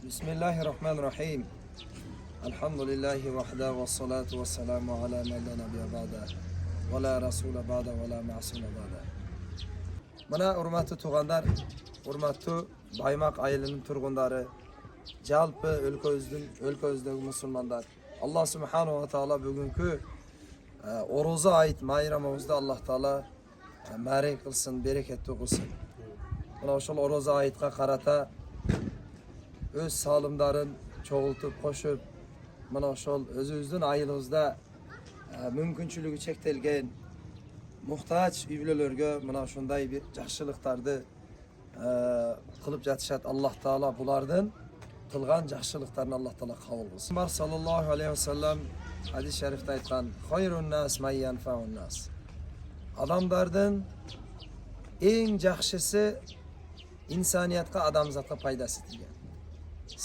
Bismillahirrahmanirrahim. Alhamdulillahi vahda ve salatu ve selamu ala men la nabiyya ba'da ve la rasula ba'da ve la ma'suma ba'da. Mana hurmatli tug'anlar, hurmatli Baymaq ayilining turg'unlari, jalpi o'lkamizdagi musulmonlar. Alloh subhanahu va taolo bugungi O'roza oyit bayramimizda Alloh taolo barak qilsin, berekatli qilsin. Mana o'sha O'roza oyitga qarata öz salimlarin çoğultup qo'shib, mana o'sha o'zimizning ayimizda mumkinchiligi chektelgan muhtoj uylarga mana shunday bir yaxshiliklarni qilib jatishadi. Alloh taolo bulardan qilgan yaxshiliklarni Alloh taolo qabul qilsin. Muhammad sallallohu alayhi vasallam hadis sharifda aytgan: "Xoyrun nas man yanfa'un nas." Odamlardan eng yaxshisi insoniyatga, odamzodga foydasi degan.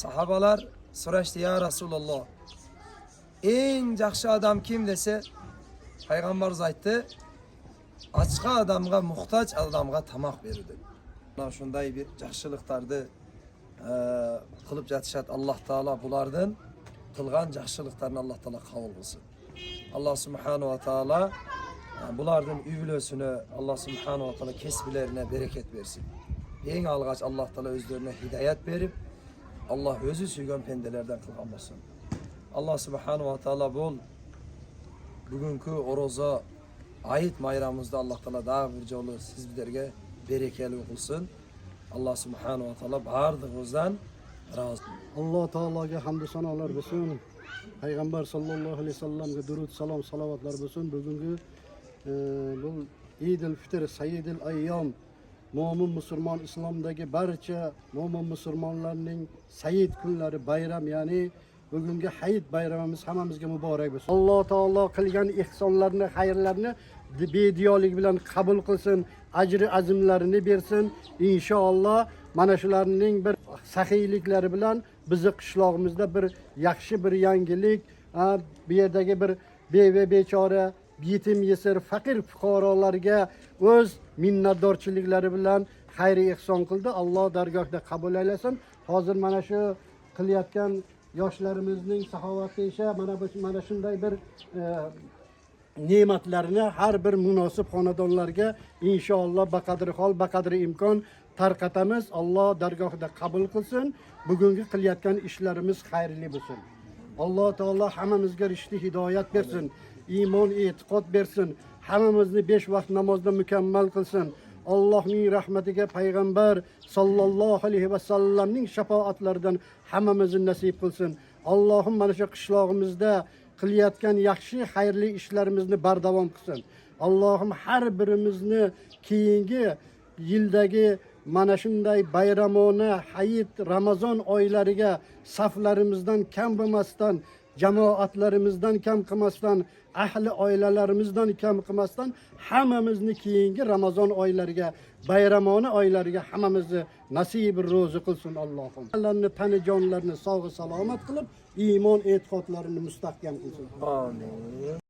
Sahabalar so'rashdi: "Ya Rasululloh, eng yaxshi odam kim?" desa, Payg'ambarimiz aytdi: "Ochqa odamga, muhtoj odamga tamoq berdi." Mana shunday bir yaxshiliklarni qilib jatishadi. Alloh taolo bulardan qilgan yaxshiliklarni Alloh taolo qabul qilsin. Alloh subhanahu va taolo bulardan uylasini, Alloh subhanahu va taolo kesblarine bereket versin. Eng alğaç Alloh taolo o'zlariga hidoyat berib, Allah özü suygan pendelerden kılgan olsun. Allah subhanahu wa ta'ala bugünkü O'roza ayit bayramımızda Allah taala daha bir jolu sizlerge berekeli kılsın. Allah subhanahu wa ta'ala bardığımızdan razı. Allah Teala'ga hamdü sanalar olsun. Peygamber sallallahu aleyhi ve sellem'e durud, salam, salavatlar olsun. Bugünkü bu İdil Fitr, Sayyidil Ayyam, Mo'min Müslüman, İslam'daki barcha mo'min Müslümanlarning Sayyid kunlari bayram, ya'ni bugungi Hayit bayramimiz hammamizga muborak bo'lsin. Alloh taolo qilgan ihsonlarni, xayrlarni bediyolik bilan qabul qilsin, ajri azimlarini bersin. İnşallah mana shularning bir saxiyliklari bilan bizni qishlog'imizda bir yaxshi bir yangilik, bu yerdagi bir beva bechora, yetim yesir, fakir fuqarolarga o'z minnatdorchiliklari bilan xayri ihson qildi. Alloh dargohida qabul aylasin. Hozir mana shu qilayotgan yoshlarimizning saxovatli ishi mana shunday bir ne'matlarni har bir munosib xonadonlarga inshaalloh baqadri hol, baqadri imkon tarqatamiz. Alloh dargohida qabul qilsin. Bugungi qilayotgan ishlarimiz xayrli bo'lsin. Alloh taolo hammamizga rishti hidoyat bersin. İman, e'tiqod bersin. Hammamizni 5 vaqt namozda mukammal qilsin. Allohning rahmatiga, payg'ambar sallallohu alayhi va sallamning shafoatlaridan hammamizni nasib qilsin. Allohim mana shu qishlog'imizda qilayotgan yaxshi, xayrli ishlarimizni bardavom qilsin. Allohim har birimizni keyingi yildagi mana shunday bayramona, Hayit, Ramazon oylariga saflarimizdan kam bo'lmasdan, jamoatlarimizdan kam qilmasdan, ahli oilalarimizdan kam qilmasdan hammamizni keyingi Ramazon oylariga, bayramona oylariga hammamizni nasib ro'zi qilsin Allohim. Allohni tani jonlarini sog' salomat qilib, iymon e'tiqodlarini mustahkam qilsin. Amin.